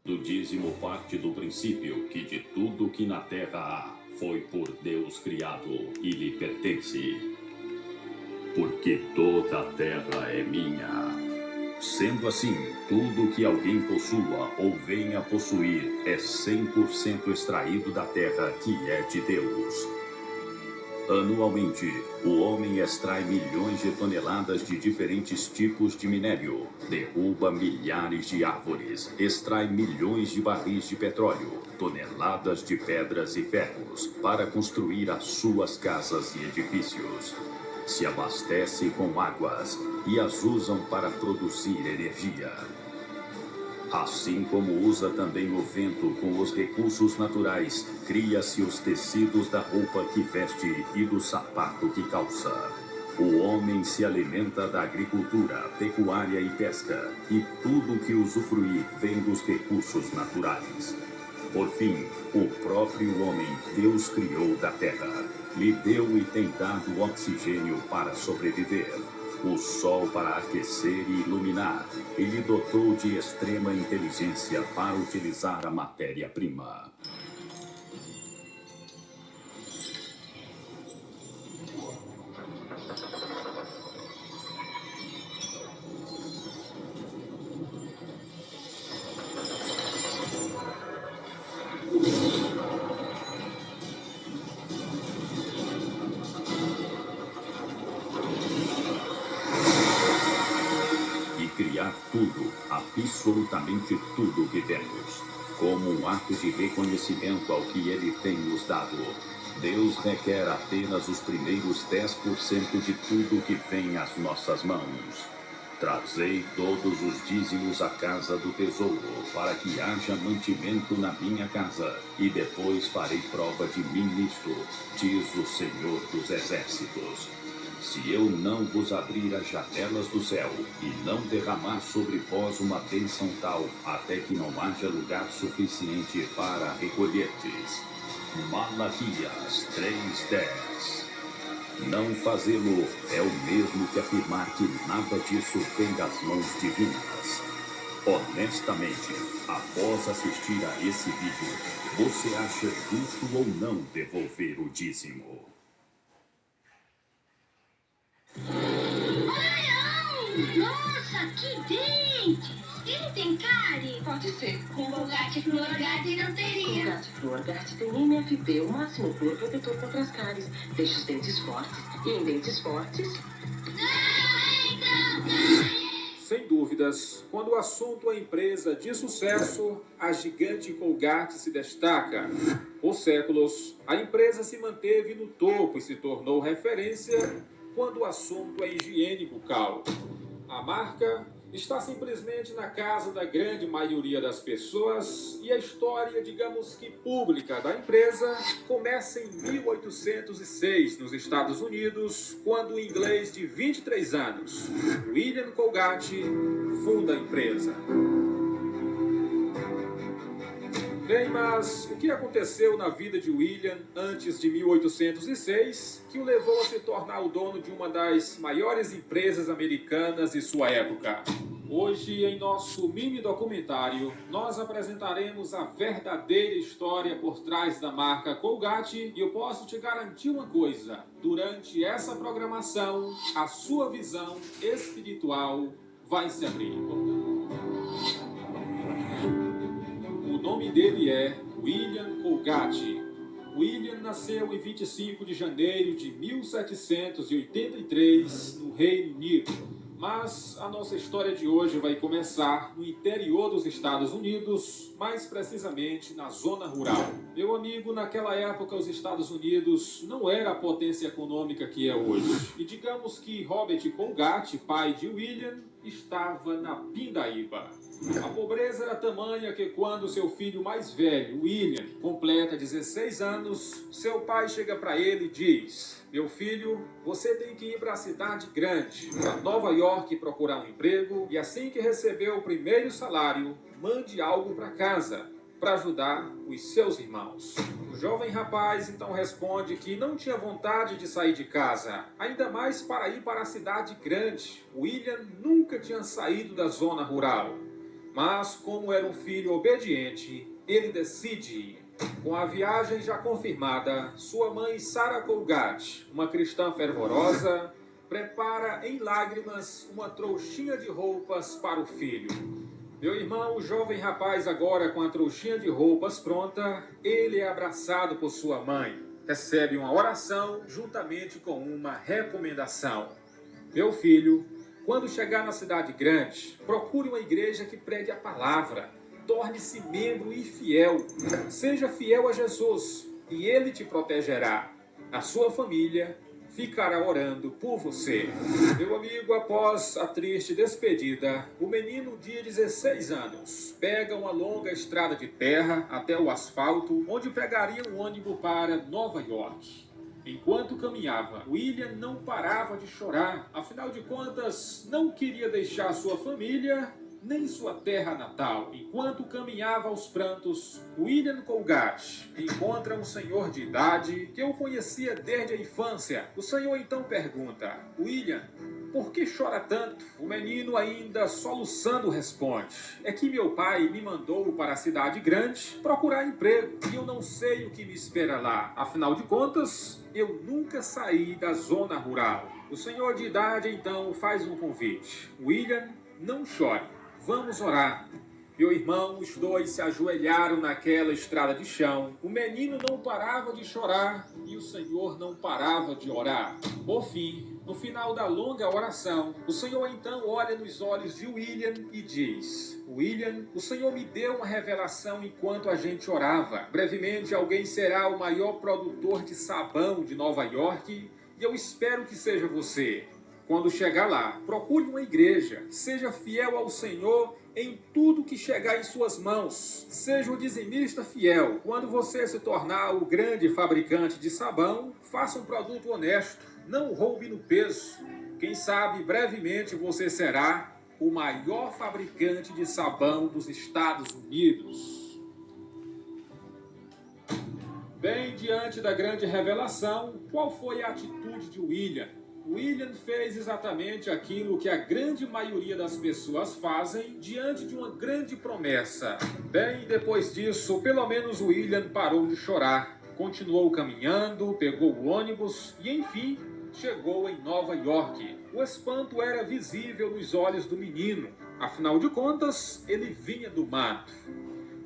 Do dízimo parte do princípio que de tudo que na terra há, foi por Deus criado e lhe pertence. Porque toda a terra é minha. Sendo assim, tudo que alguém possua ou venha possuir é 100% extraído da terra que é de Deus. Anualmente, o homem extrai milhões de toneladas de diferentes tipos de minério, derruba milhares de árvores, extrai milhões de barris de petróleo, toneladas de pedras e ferros, para construir as suas casas e edifícios. Se abastece com águas e as usam para produzir energia. Assim como usa também o vento com os recursos naturais, cria-se os tecidos da roupa que veste e do sapato que calça. O homem se alimenta da agricultura, pecuária e pesca, e tudo que usufruir vem dos recursos naturais. Por fim, o próprio homem Deus criou da terra, lhe deu e tem dado oxigênio para sobreviver, o sol para aquecer e iluminar, e lhe dotou de extrema inteligência para utilizar a matéria-prima. Criar tudo, absolutamente tudo que temos, como um ato de reconhecimento ao que Ele tem nos dado. Deus requer apenas os primeiros 10% de tudo que vem às nossas mãos. Trazei todos os dízimos à casa do tesouro, para que haja mantimento na minha casa, e depois farei prova de mim nisto, diz o Senhor dos Exércitos. Se eu não vos abrir as janelas do céu e não derramar sobre vós uma bênção tal, até que não haja lugar suficiente para recolherdes. Malaquias 3:10. Não fazê-lo é o mesmo que afirmar que nada disso vem das mãos divinas. Honestamente, após assistir a esse vídeo, você acha justo ou não devolver o dízimo? Nossa, que dente! Ele tem cárie? Pode ser. Com Colgate Fluorgate não teria. Colgate Fluorgate tem MFP, o máximo flúor protetor contra as cáries. Deixa os dentes fortes. E em dentes fortes... Sem dúvidas, quando o assunto é empresa de sucesso, a gigante Colgate se destaca. Por séculos, a empresa se manteve no topo e se tornou referência quando o assunto é higiene bucal. A marca está simplesmente na casa da grande maioria das pessoas e a história, digamos que pública, da empresa começa em 1806 nos Estados Unidos, quando o inglês de 23 anos, William Colgate, funda a empresa. Bem, mas o que aconteceu na vida de William antes de 1806 que o levou a se tornar o dono de uma das maiores empresas americanas de sua época? Hoje, em nosso mini documentário, nós apresentaremos a verdadeira história por trás da marca Colgate e eu posso te garantir uma coisa: durante essa programação, a sua visão espiritual vai se abrir. O nome dele é William Colgate. William nasceu em 25 de janeiro de 1783 no Reino Unido. Mas a nossa história de hoje vai começar no interior dos Estados Unidos, mais precisamente na zona rural. Meu amigo, naquela época os Estados Unidos não era a potência econômica que é hoje. E digamos que Robert Colgate, pai de William, estava na pindaíba. A pobreza era tamanha que quando seu filho mais velho, William, completa 16 anos, seu pai chega para ele e diz: meu filho, você tem que ir para a cidade grande, para Nova York, procurar um emprego, e assim que receber o primeiro salário, mande algo para casa, para ajudar os seus irmãos. O jovem rapaz então responde que não tinha vontade de sair de casa, ainda mais para ir para a cidade grande. William nunca tinha saído da zona rural. Mas, como era um filho obediente, ele decide ir. Com a viagem já confirmada, sua mãe Sarah Colgate, uma cristã fervorosa, prepara em lágrimas uma trouxinha de roupas para o filho. Meu irmão, o jovem rapaz agora com a trouxinha de roupas pronta, ele é abraçado por sua mãe. Recebe uma oração juntamente com uma recomendação. Meu filho, quando chegar na cidade grande, procure uma igreja que pregue a palavra. Torne-se membro e fiel. Seja fiel a Jesus e Ele te protegerá. A sua família ficará orando por você. Meu amigo, após a triste despedida, o menino de 16 anos pega uma longa estrada de terra até o asfalto, onde pegaria um ônibus para Nova York. Enquanto caminhava, William não parava de chorar. Afinal de contas, não queria deixar sua família nem sua terra natal. Enquanto caminhava aos prantos, William Colgate encontra um senhor de idade que eu conhecia desde a infância. O senhor então pergunta: William, por que chora tanto? O menino, ainda soluçando, responde: é que meu pai me mandou para a cidade grande procurar emprego e eu não sei o que me espera lá. Afinal de contas, eu nunca saí da zona rural. O senhor de idade então faz um convite: William, não chore. Vamos orar. Meu irmão, os dois se ajoelharam naquela estrada de chão. O menino não parava de chorar e o Senhor não parava de orar. Por fim, no final da longa oração, o Senhor então olha nos olhos de William e diz: William, o Senhor me deu uma revelação enquanto a gente orava. Brevemente alguém será o maior produtor de sabão de Nova York e eu espero que seja você. Quando chegar lá, procure uma igreja, seja fiel ao Senhor em tudo que chegar em suas mãos. Seja um dizimista fiel. Quando você se tornar o grande fabricante de sabão, faça um produto honesto, não roube no peso. Quem sabe, brevemente você será o maior fabricante de sabão dos Estados Unidos. Bem, diante da grande revelação, qual foi a atitude de William? William fez exatamente aquilo que a grande maioria das pessoas fazem diante de uma grande promessa. Bem, depois disso, pelo menos William parou de chorar, continuou caminhando, pegou o ônibus e, enfim, chegou em Nova York. O espanto era visível nos olhos do menino, afinal de contas, ele vinha do mato.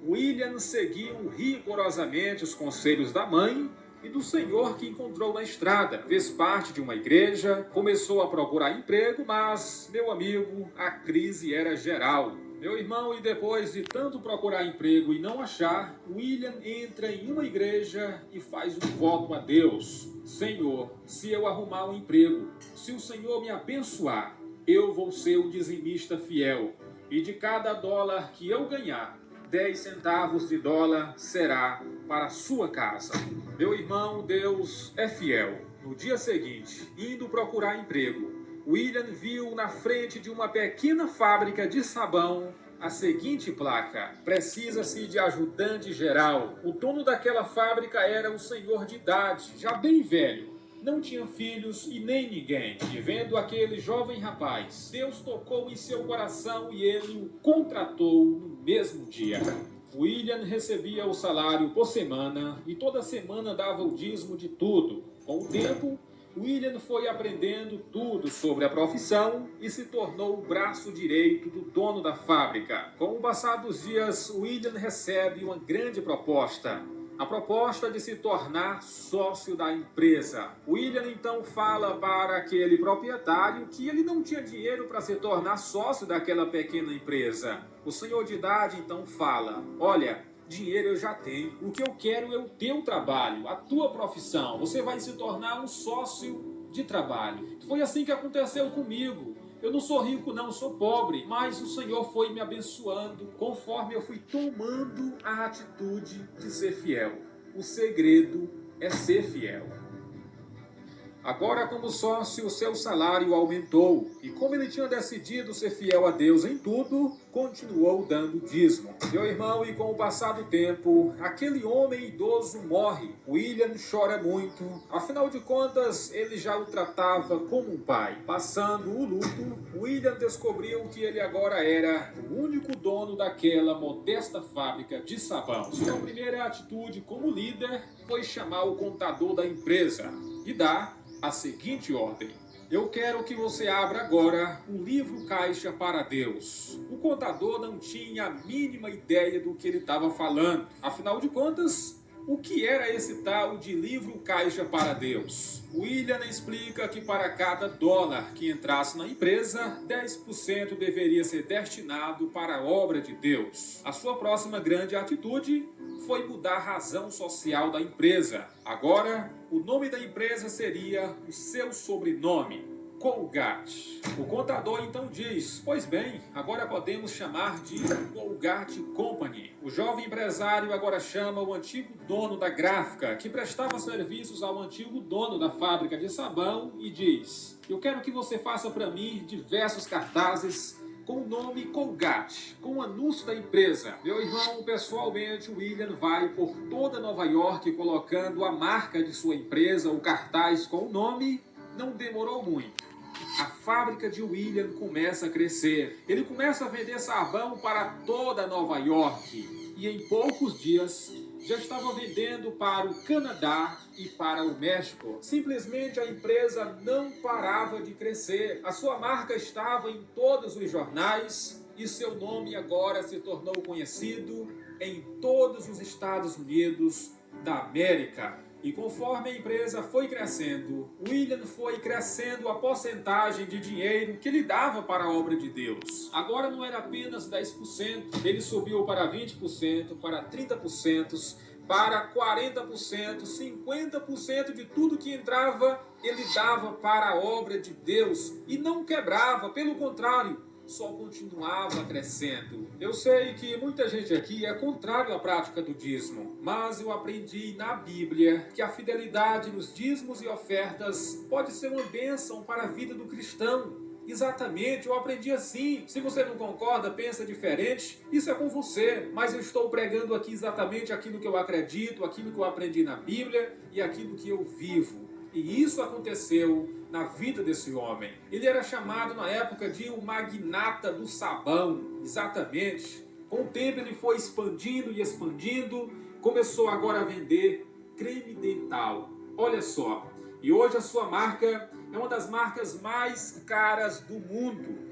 William seguiu rigorosamente os conselhos da mãe e do senhor que encontrou na estrada. Fez parte de uma igreja, começou a procurar emprego, mas, meu amigo, a crise era geral. Meu irmão, e depois de tanto procurar emprego e não achar, William entra em uma igreja e faz um voto a Deus: Senhor, se eu arrumar um emprego, se o Senhor me abençoar, eu vou ser o dizimista fiel, e de cada dólar que eu ganhar, 10 centavos de dólar será para a sua casa. Meu irmão, Deus é fiel. No dia seguinte, indo procurar emprego, William viu na frente de uma pequena fábrica de sabão a seguinte placa: precisa-se de ajudante geral. O dono daquela fábrica era um senhor de idade, já bem velho. Não tinha filhos e nem ninguém. E vendo aquele jovem rapaz, Deus tocou em seu coração e ele o contratou no mesmo dia. William recebia o salário por semana e toda semana dava o dízimo de tudo. Com o tempo, William foi aprendendo tudo sobre a profissão e se tornou o braço direito do dono da fábrica. Com o passar dos dias, William recebe uma grande proposta. A proposta de se tornar sócio da empresa. William então fala para aquele proprietário que ele não tinha dinheiro para se tornar sócio daquela pequena empresa. O senhor de idade então fala: olha, dinheiro eu já tenho. O que eu quero é o teu trabalho, a tua profissão. Você vai se tornar um sócio de trabalho. Foi assim que aconteceu comigo. Eu não sou rico não, sou pobre, mas o Senhor foi me abençoando conforme eu fui tomando a atitude de ser fiel. O segredo é ser fiel. Agora, como sócio, seu salário aumentou. E como ele tinha decidido ser fiel a Deus em tudo, continuou dando dízimo. Meu irmão, e com o passar do tempo, aquele homem idoso morre. William chora muito. Afinal de contas, ele já o tratava como um pai. Passando o luto, William descobriu que ele agora era o único dono daquela modesta fábrica de sabão. Sua primeira atitude como líder foi chamar o contador da empresa e dar a seguinte ordem: eu quero que você abra agora um livro caixa para Deus. O contador não tinha a mínima ideia do que ele estava falando. Afinal de contas, o que era esse tal de livro caixa para Deus? William explica que para cada dólar que entrasse na empresa, 10% deveria ser destinado para a obra de Deus. A sua próxima grande atitude foi mudar a razão social da empresa. Agora, o nome da empresa seria o seu sobrenome, Colgate. O contador então diz: pois bem, agora podemos chamar de Colgate Company. O jovem empresário agora chama o antigo dono da gráfica, que prestava serviços ao antigo dono da fábrica de sabão, e diz: eu quero que você faça para mim diversos cartazes com o nome Colgate, com o anúncio da empresa. Meu irmão, pessoalmente, William vai por toda Nova York colocando a marca de sua empresa, o cartaz com o nome. Não demorou muito. A fábrica de William começa a crescer. Ele começa a vender sabão para toda Nova York. E em poucos dias já estava vendendo para o Canadá e para o México. Simplesmente a empresa não parava de crescer. A sua marca estava em todos os jornais e seu nome agora se tornou conhecido em todos os Estados Unidos da América. E conforme a empresa foi crescendo, William foi crescendo a porcentagem de dinheiro que ele dava para a obra de Deus. Agora não era apenas 10%, ele subiu para 20%, para 30%, para 40%, 50% de tudo que entrava, ele dava para a obra de Deus e não quebrava, pelo contrário, só continuava crescendo. Eu sei que muita gente aqui é contrário à prática do dízimo, mas eu aprendi na Bíblia que a fidelidade nos dízimos e ofertas pode ser uma bênção para a vida do cristão. Exatamente, eu aprendi assim. Se você não concorda, pensa diferente, isso é com você. Mas eu estou pregando aqui exatamente aquilo que eu acredito, aquilo que eu aprendi na Bíblia e aquilo que eu vivo. E isso aconteceu na vida desse homem. Ele era chamado na época de o magnata do sabão. Exatamente. Com o tempo ele foi expandindo e expandindo. Começou agora a vender creme dental. Olha só. E hoje a sua marca é uma das marcas mais caras do mundo.